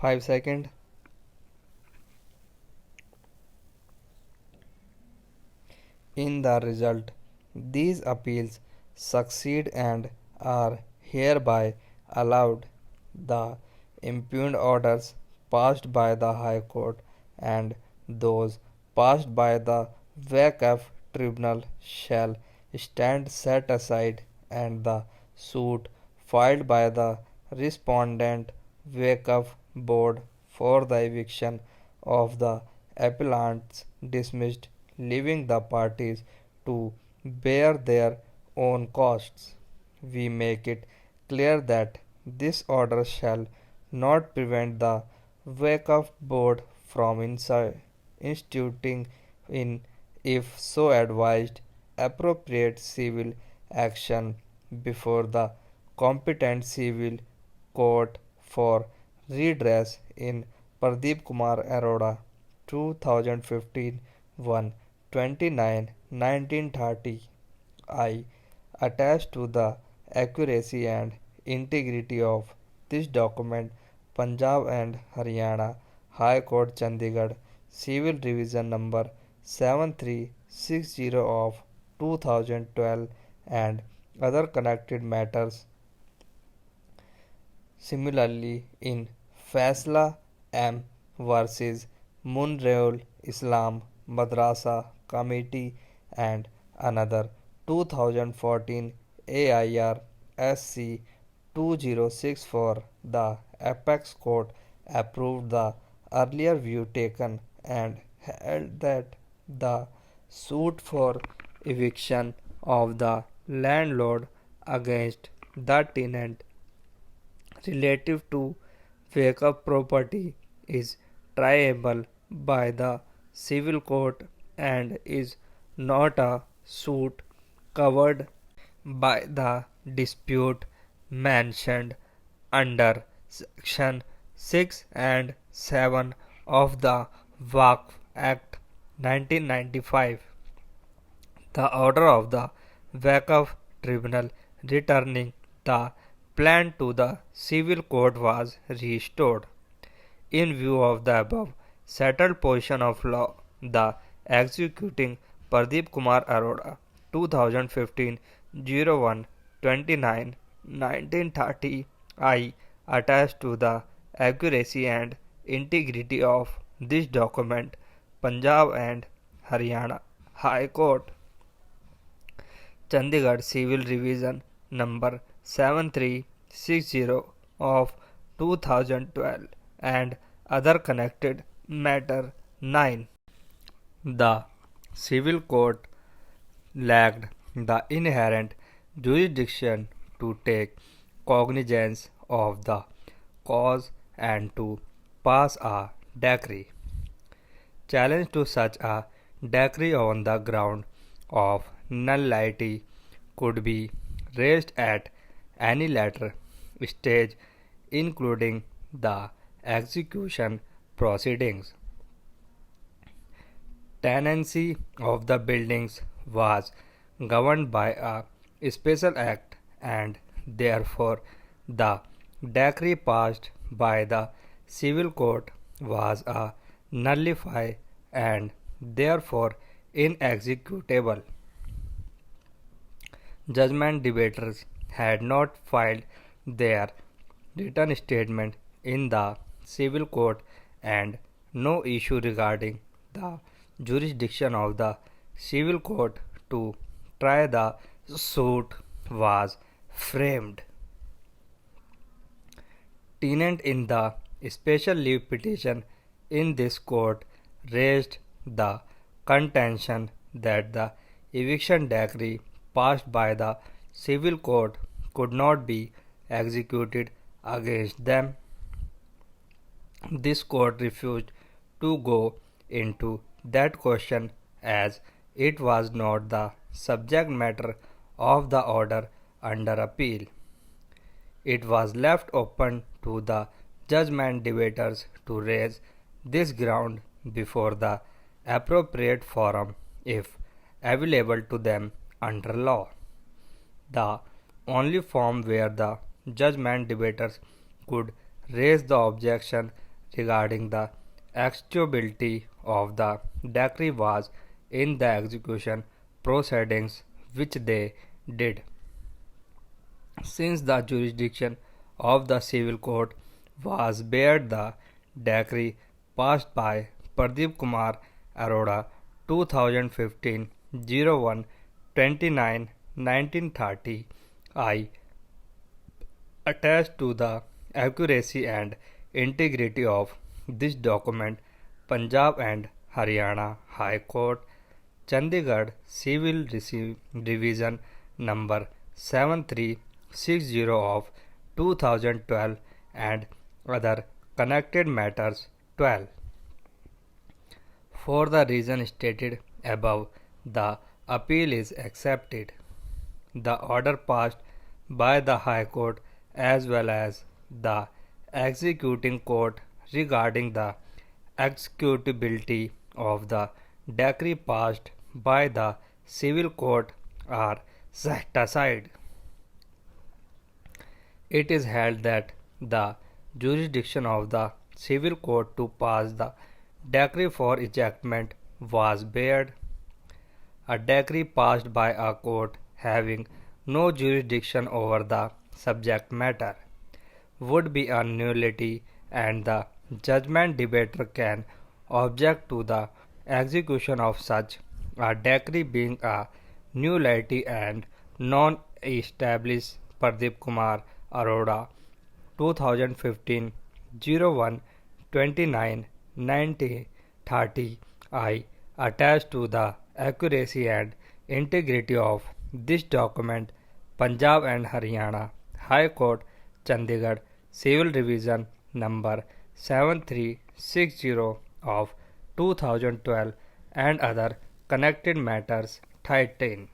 5 seconds. In the result, these appeals succeed and are hereby allowed. The impugned orders passed by the High Court and those passed by the Waqf Tribunal shall stand set aside, and the suit filed by the respondent Waqf Board for the eviction of the appellants dismissed, leaving the parties to bear their own costs. We make it clear that this order shall not prevent the Waqf Board from instituting in, if so advised, appropriate civil action before the competent civil court for redress in Pradeep Kumar Arora 2015 1 29 1930. I attached to the accuracy and integrity of this document Punjab and Haryana High Court Chandigarh Civil Revision number 7360 of 2012 and other connected matters. Similarly, in Faisla M versus Munreul Islam Madrasa Committee and another 2014 AIR SC 2064, the Apex Court approved the earlier view taken and held that the suit for eviction of the landlord against the tenant relative to vacant property is triable by the civil court and is not a suit covered by the dispute mentioned under section 6 and 7 of the Waqf Act 1995. The order of the Waqf Tribunal returning the plan to the civil court was restored. In view of the above settled position of law, the executing Pradeep Kumar Arora 2015 01 29 1930, I attest to the accuracy and integrity of this document Punjab and Haryana High Court Chandigarh Civil Revision number 7360 of 2012 and other connected matter. 9. The civil court lacked the inherent jurisdiction to take cognizance of the cause and to pass a decree. Challenge to such a decree on the ground of nullity could be raised at any later stage, including the execution proceedings. Tenancy of the buildings was governed by a special act, and therefore the decree passed by the civil court was a nullify and therefore inexecutable. Judgment debaters had not filed their written statement in the civil court, and no issue regarding the jurisdiction of the civil court to try the suit was framed. Tenant in the special leave petition in this court raised the contention that the eviction decree passed by the civil court could not be executed against them. This court refused to go into that question as it was not the subject matter of the order under appeal. It was left open to the judgment debaters to raise this ground before the appropriate forum if available to them under law. The only form where the judgment debaters could raise the objection regarding the executability of the decree was in the execution proceedings which they did. Since the jurisdiction of the civil court was bared, the decree passed by Pradeep Kumar Arora 2015 01 29 1930 I attached to the accuracy and integrity of this document. Punjab and Haryana High Court, Chandigarh Civil Division number 7360 of 2012 and other connected matters 12. For the reason stated above, the appeal is accepted. The order passed by the High Court as well as the executing court regarding the executability of the decree passed by the civil court are set aside. It is held that the jurisdiction of the civil court to pass the decree for ejectment was bared. A decree passed by a court having no jurisdiction over the subject matter would be a nullity, and the judgment debater can object to the execution of such a decree being a nullity and non-established. Pradeep Kumar Arora 2015 01 29 90 30 I attached to the accuracy and integrity of this document. Punjab and Haryana High Court, Chandigarh Civil Division number 7360 of 2012 and other connected matters 13.